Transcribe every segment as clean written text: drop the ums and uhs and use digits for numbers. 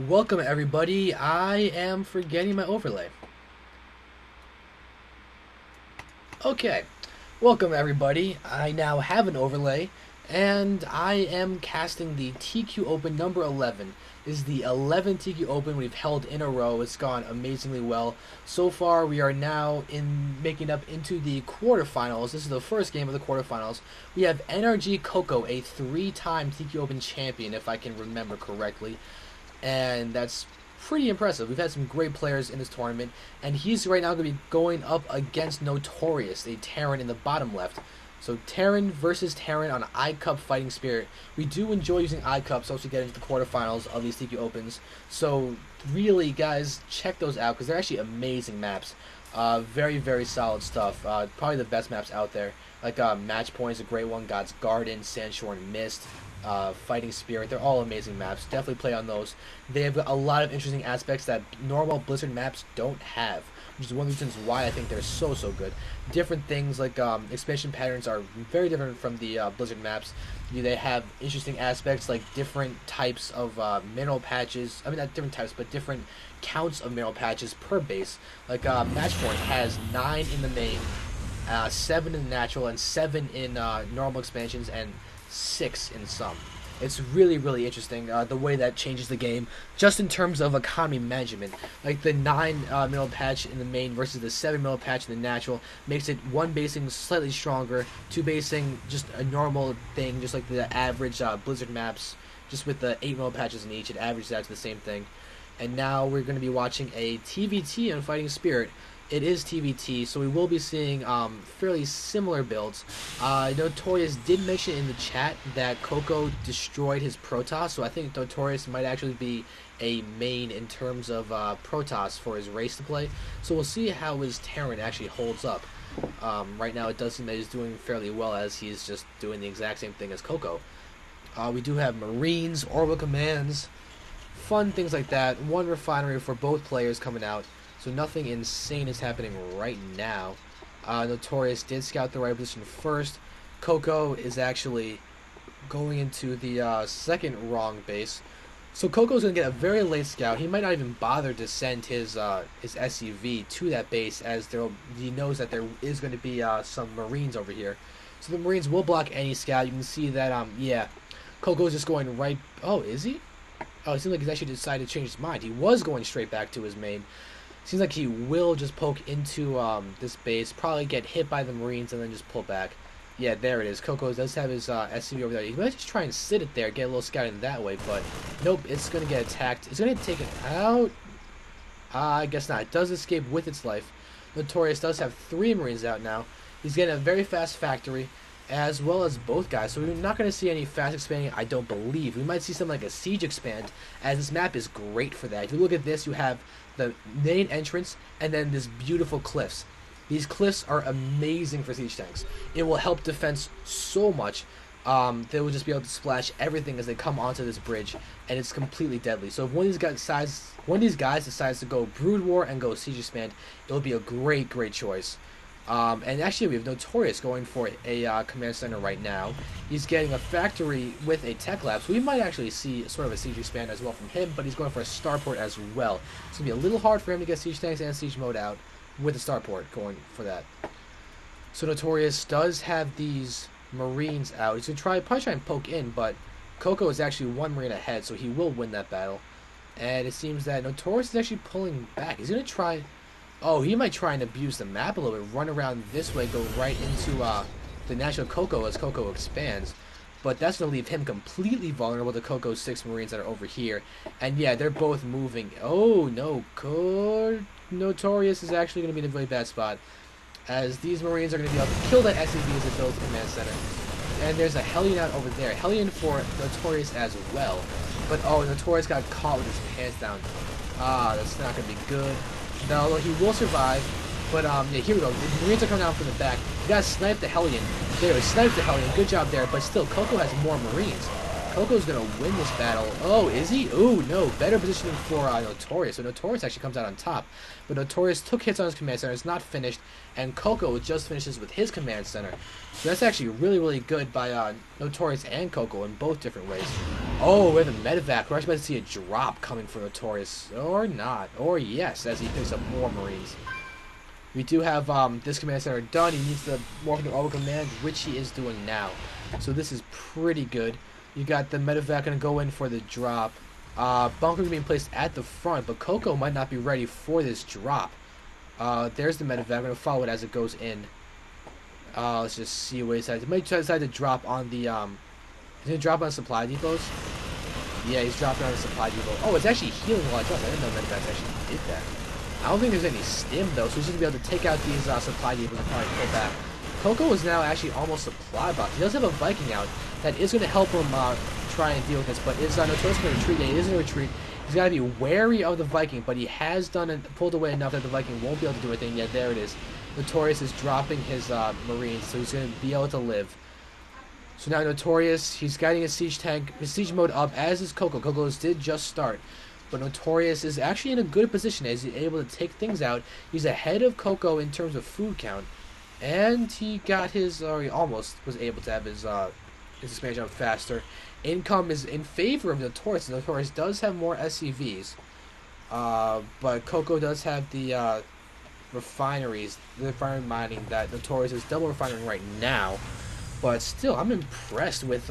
Welcome everybody. I am forgetting my overlay. Okay. Welcome everybody. I now have an overlay and I am casting the TQ Open number 11. This is the 11th TQ Open we've held in a row. It's gone amazingly well. So far we are now making up into the quarterfinals. This is the first game of the quarterfinals. We have NrGCocoA, a 3-time TQ Open champion if I can remember correctly. And that's pretty impressive. We've had some great players in this tournament, and he's right now going to be going up against Notorious, a Terran in the bottom left. So Terran versus Terran on I-Cup Fighting Spirit. We do enjoy using I-Cups once we get into the quarterfinals of these TQ Opens. So really, guys, check those out because they're actually amazing maps. Very, very solid stuff. Probably the best maps out there. Like Match Point is a great one. God's Garden, Sandshore and Mist. Fighting Spirit, they're all amazing maps. Definitely play on those. They have a lot of interesting aspects that normal Blizzard maps don't have, which is one of the reasons why I think they're so good. Different things like expansion patterns are very different from the Blizzard maps. They have interesting aspects like different types of mineral patches. I mean, not different types, but different counts of mineral patches per base. Like Matchpoint has 9 in the main, 7 in the natural, and 7 in normal expansions, and 6 in some. It's really, really interesting the way that changes the game, just in terms of economy management. Like the 9 mineral patch in the main versus the 7 mineral patch in the natural makes it 1 basing slightly stronger, 2 basing just a normal thing, just like the average Blizzard maps, just with the 8 mineral patches in each, it averages out to the same thing. And now we're going to be watching a TVT on Fighting Spirit. It is TVT, so we will be seeing fairly similar builds. Notorious did mention in the chat that Coco destroyed his Protoss, so I think Notorious might actually be a main in terms of Protoss for his race to play. So we'll see how his Terran actually holds up. Right now it does seem that he's doing fairly well, as he's just doing the exact same thing as Coco. We do have Marines, Orbital Commands, fun things like that. 1 refinery for both players coming out. So nothing insane is happening right now. Notorious did scout the right position first. Coco is actually going into the second wrong base. So Coco's going to get a very late scout. He might not even bother to send his SUV to that base, as he knows that there is going to be some Marines over here. So the Marines will block any scout. You can see that, yeah, Coco's just going right... Oh, is he? Oh, it seems like he's actually decided to change his mind. He was going straight back to his main. Seems like he will just poke into this base, probably get hit by the Marines, and then just pull back. Yeah, there it is. Coco does have his SUV over there. He might just try and sit it there, get a little scouting that way, but nope, it's going to get attacked. It's going to take it out. I guess not. It does escape with its life. Notorious does have 3 Marines out now. He's getting a very fast factory, as well as both guys, so we're not going to see any fast expanding, I don't believe. We might see something like a siege expand, as this map is great for that. If you look at this, you have the main entrance and then this beautiful cliffs. These cliffs are amazing for siege tanks. It will help defense so much. They will just be able to splash everything as they come onto this bridge, and it's completely deadly. So if one of these guys decides to go brood war and go siege expand, it'll be a great choice. And actually we have Notorious going for a command center right now. He's getting a factory with a tech lab, so we might actually see sort of a siege expand as well from him, but he's going for a starport as well. It's going to be a little hard for him to get siege tanks and siege mode out with a starport going for that. So Notorious does have these Marines out. He's going to probably try and poke in, but Coco is actually 1 Marine ahead, so he will win that battle. And it seems that Notorious is actually pulling back. He's going to try... Oh, he might try and abuse the map a little bit, run around this way, go right into the natural Coco as Coco expands. But that's going to leave him completely vulnerable to Coco's 6 Marines that are over here. And yeah, they're both moving. Oh, no. Notorious is actually going to be in a really bad spot, as these Marines are going to be able to kill that SCV as it builds the command center. And there's a Hellion out over there. Hellion for Notorious as well. But oh, Notorious got caught with his pants down. That's not going to be good. No, he will survive, but yeah, here we go. The Marines are coming out from the back. You gotta snipe the Hellion. There, snipe the Hellion. Good job there, but still, Coco has more Marines. Coco's going to win this battle. Oh, is he? Ooh, no. Better positioning for Notorious. So Notorious actually comes out on top. But Notorious took hits on his command center. It's not finished. And Coco just finishes with his command center. So that's actually really, really good by Notorious and Coco in both different ways. Oh, we have a medevac. We're actually about to see a drop coming for Notorious. Or not. Or yes, as he picks up more Marines. We do have this command center done. He needs to morph into auto command, which he is doing now. So this is pretty good. You got the medevac going to go in for the drop. Bunkers being placed at the front, but Coco might not be ready for this drop. There's the medevac. We're going to follow it as it goes in. Let's just see what he decides. He might decide to drop on the... is he going to drop on supply depots? Yeah, he's dropping on the supply depot. Oh, it's actually healing a lot of drops. I didn't know medevacs actually did that. I don't think there's any stim though, so he's going to be able to take out these supply depots and probably pull back. Coco is now actually almost supply box. He does have a Viking out that is going to help him try and deal with this, but is Notorious going to retreat? Yeah, he is going to retreat. He's got to be wary of the Viking, but he has done and pulled away enough that the Viking won't be able to do anything. Yeah, there it is. Notorious is dropping his Marines, so he's going to be able to live. So now Notorious, he's guiding his siege tank, his siege mode up, as is Coco. Coco's did just start. But Notorious is actually in a good position as he's able to take things out. He's ahead of Coco in terms of food count. And he got his, or he almost was able to have his expansion up faster. Income is in favor of Notorious. Notorious does have more SCVs. But Coco does have the refineries, the refinery mining that Notorious is double refining right now. But still, I'm impressed with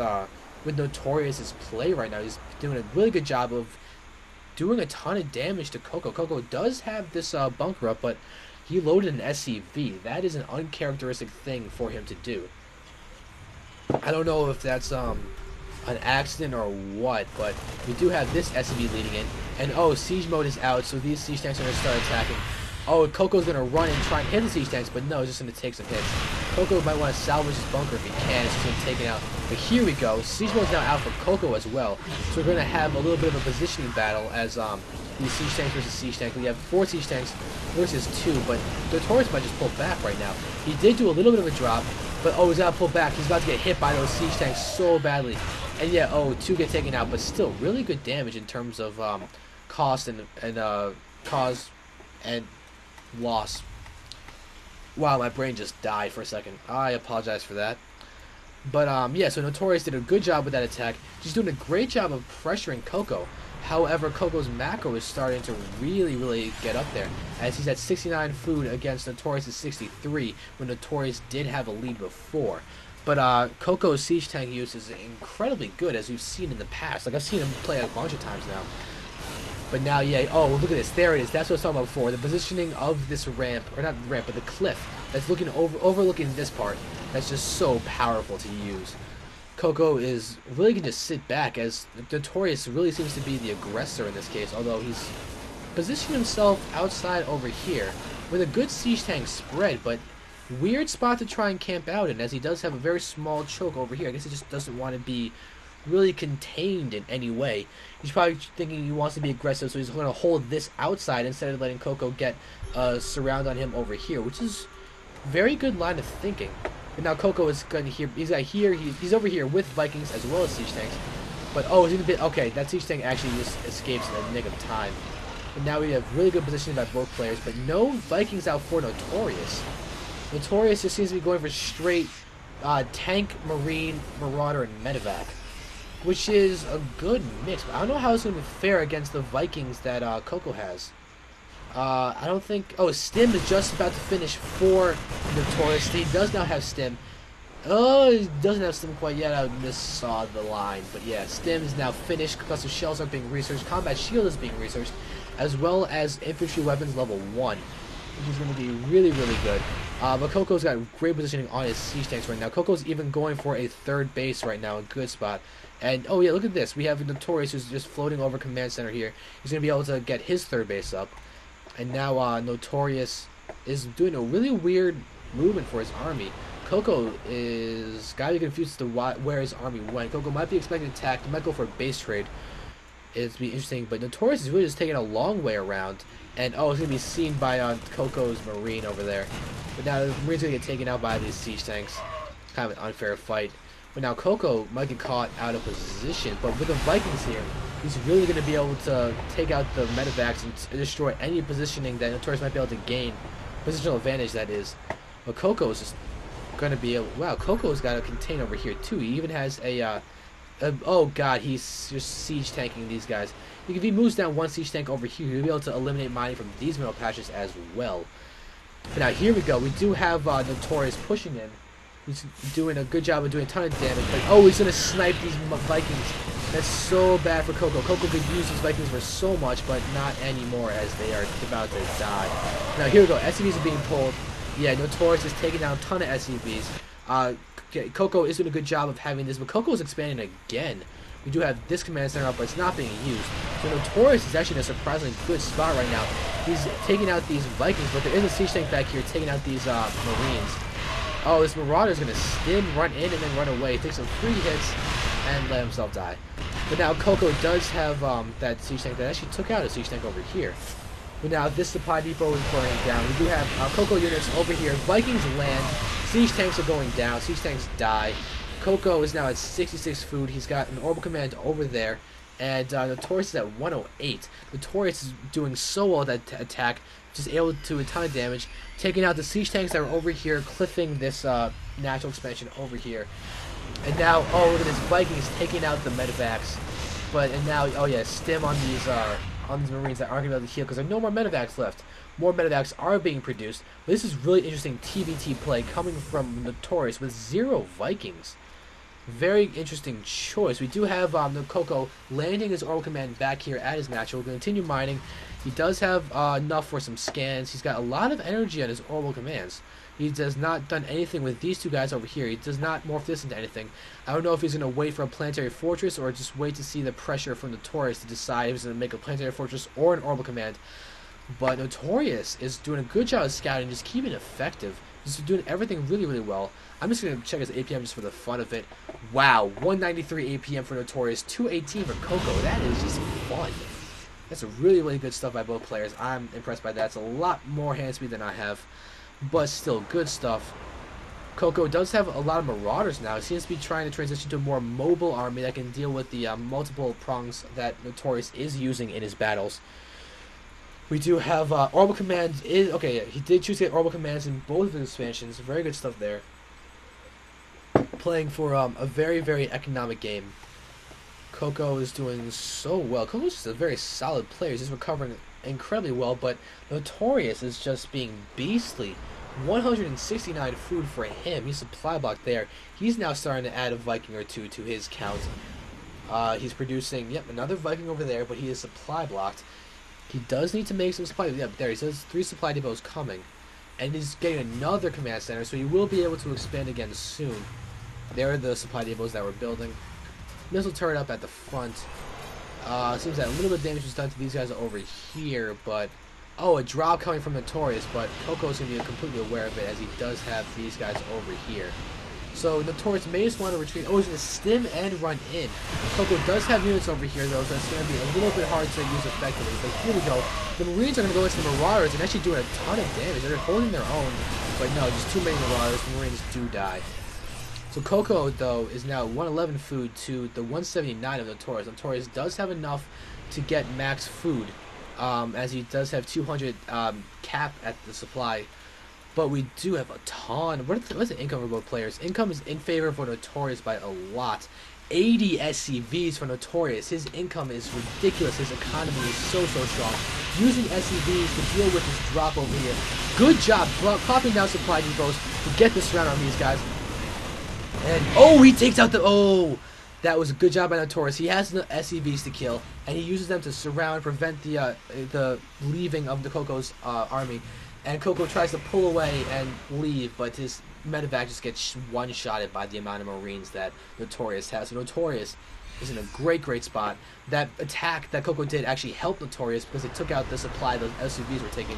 Notorious's play right now. He's doing a really good job of doing a ton of damage to Coco. Coco does have this bunker up, but he loaded an SCV. That is an uncharacteristic thing for him to do. I don't know if that's an accident or what, but we do have this SCV leading in. And oh, siege mode is out, so these siege tanks are going to start attacking. Oh, Coco's going to run and try and hit the siege tanks, but no, he's just going to take some hits. Coco might want to salvage his bunker if he can. It's just going to take it out. But here we go. Siege mode's now out for Coco as well. So we're going to have a little bit of a positioning battle as these siege tanks versus siege tanks. We have 4 siege tanks versus 2, but Notorious might just pull back right now. He did do a little bit of a drop, but oh, he's got to pull back. He's about to get hit by those siege tanks so badly. And yeah, oh, 2 get taken out, but still really good damage in terms of cost and cause and loss. Wow, my brain just died for a second. I apologize for that. But yeah, so Notorious did a good job with that attack. She's doing a great job of pressuring Coco. However, Coco's macro is starting to really get up there, as he's at 69 food against Notorious' 63, when Notorious did have a lead before. But Coco's siege tank use is incredibly good, as we've seen in the past. Like, I've seen him play a bunch of times now. But now, yeah, oh, look at this. There it is. That's what I was talking about before. The positioning of this ramp, or not ramp, but the cliff that's looking overlooking this part. That's just so powerful to use. Coco is really can just sit back, as Notorious really seems to be the aggressor in this case, although he's positioned himself outside over here with a good siege tank spread, but weird spot to try and camp out in, as he does have a very small choke over here. I guess he just doesn't want to be really contained in any way. He's probably thinking he wants to be aggressive, so he's going to hold this outside instead of letting Coco get a surround on him over here, which is very good line of thinking. But now Coco is going to he's over here with Vikings as well as siege tanks. But oh, it's a bit okay. That siege tank actually just escapes in the nick of time. And now we have really good positioning by both players, but no Vikings out for Notorious. Notorious just seems to be going for straight tank, marine, marauder, and medevac, which is a good mix. But I don't know how it's going to fare against the Vikings that Coco has. I don't think... Oh, Stim is just about to finish for Notorious. He does now have Stim. Oh, he doesn't have Stim quite yet. I missaw the line. But yeah, Stim is now finished. Cluster shells are being researched. Combat shield is being researched, as well as infantry weapons level 1, which is going to be really good. But Coco's got great positioning on his siege tanks right now. Coco's even going for a third base right now, a good spot. And, oh yeah, look at this. We have Notorious who's just floating over command center here. He's going to be able to get his third base up. And now Notorious is doing a really weird movement for his army. Coco is got to be confused as to where his army went. Coco might be expecting attack. He might go for a base trade. It'd be interesting. But Notorious is really just taking a long way around. And, oh, it's going to be seen by Coco's Marine over there. But now the Marine's going to get taken out by these siege tanks. Kind of an unfair fight. But now Coco might get caught out of position, but with the Vikings here, he's really going to be able to take out the medevacs and destroy any positioning that Notorious might be able to gain. Positional advantage, that is. But Coco is just going to be able... Wow, Coco's got a contain over here, too. He even has oh, God, he's just siege tanking these guys. If he moves down one siege tank over here, he'll be able to eliminate mining from these middle patches as well. But now, here we go. We do have Notorious pushing in. He's doing a good job of doing a ton of damage. But, oh, he's going to snipe these Vikings. That's so bad for Coco. Coco could use these Vikings for so much, but not anymore as they are about to die. Now, here we go. SCVs are being pulled. Yeah, Notorious is taking down a ton of SCVs. Coco is doing a good job of having this, but Coco is expanding again. We do have this command center up, but it's not being used. So Notorious is actually in a surprisingly good spot right now. He's taking out these Vikings, but there is a siege tank back here taking out these Marines. Oh, this Marauder is going to stim, run in, and then run away. He takes some 3 hits and let himself die. But now Coco does have that siege tank that actually took out a siege tank over here. But now this supply depot is burning down. We do have Coco units over here. Vikings land. Siege tanks are going down. Siege tanks die. Coco is now at 66 food. He's got an orbital command over there. And Notorious is at 108. Notorious is doing so well that attack. Just able to do a ton of damage. Taking out the siege tanks that are over here. Cliffing this natural expansion over here. And now, oh, look at this. Vikings taking out the medevacs. And now, oh yeah, stim on these Marines that aren't going to be able to heal because there are no more medevacs left. More medevacs are being produced. But this is really interesting TBT play coming from Notorious with 0 Vikings. Very interesting choice. We do have Coco landing his orbital command back here at his match. We'll continue mining. He does have enough for some scans. He's got a lot of energy on his orbital commands. He does not done anything with these 2 guys over here. He does not morph this into anything. I don't know if he's going to wait for a planetary fortress or just wait to see the pressure from Notorious to decide if he's going to make a planetary fortress or an orbital command. But Notorious is doing a good job of scouting, just keeping it effective. Just doing everything really, really well. I'm just going to check his APM just for the fun of it. Wow, 193 APM for Notorious, 218 for Coco. That is just fun. That's a really, really good stuff by both players. I'm impressed by that. It's a lot more hand speed than I have, but still good stuff. Coco does have a lot of Marauders now. He seems to be trying to transition to a more mobile army that can deal with the multiple prongs that Notorious is using in his battles. We do have orbital command is okay. Yeah, he did choose to get orbital commands in both of his expansions. Very good stuff there. Playing for a very, very economic game. Coco is doing so well. Coco's just a very solid player. He's just recovering incredibly well, but Notorious is just being beastly. 169 food for him. He's supply blocked there. He's now starting to add a Viking or 2 to his count. He's producing, yep, another Viking over there, but he is supply blocked. He does need to make some supply. Yep, there he says 3 supply depots coming. And he's getting another command center, so he will be able to expand again soon. There are the supply depots that we're building. Missile turret up at the front. Seems that a little bit of damage was done to these guys over here, but... Oh, a drop coming from Notorious, but Coco's going to be completely aware of it as he does have these guys over here. So Notorious may just want to retreat. Oh, he's going to stim and run in. Coco does have units over here, though, so it's going to be a little bit hard to use effectively. But here we go. The Marines are going to go into the Marauders and actually doing a ton of damage. They're holding their own, but no, just too many Marauders. The Marines do die. So Coco, though, is now 111 food to the 179 of Notorious. Notorious does have enough to get max food, as he does have 200 cap at the supply. But we do have a ton. What's the income for both players? Income is in favor for Notorious by a lot. 80 SCVs for Notorious. His income is ridiculous. His economy is so strong. Using SCVs to deal with this drop over here. Good job popping down supply depots to get the surround on these guys. And, oh, he takes out the... Oh, that was a good job by Notorious. He has the SCVs to kill, and he uses them to surround, prevent the leaving of the Coco's army. And Coco tries to pull away and leave, but his medevac just gets one-shotted by the amount of Marines that Notorious has. So Notorious is in a great spot. That attack that Coco did actually helped Notorious because it took out the supply those SCVs were taking,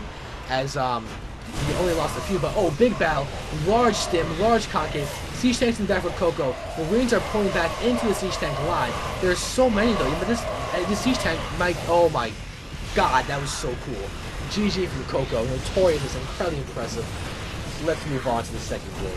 as he only lost a few. But oh, big battle, large stim, large concave, siege tanks in the back for Coco. Marines are pulling back into the siege tank line. There's so many though, but this siege tank might. Oh my God, that was so cool. GG for Coco. Notorious is incredibly impressive. Let's move on to the second game.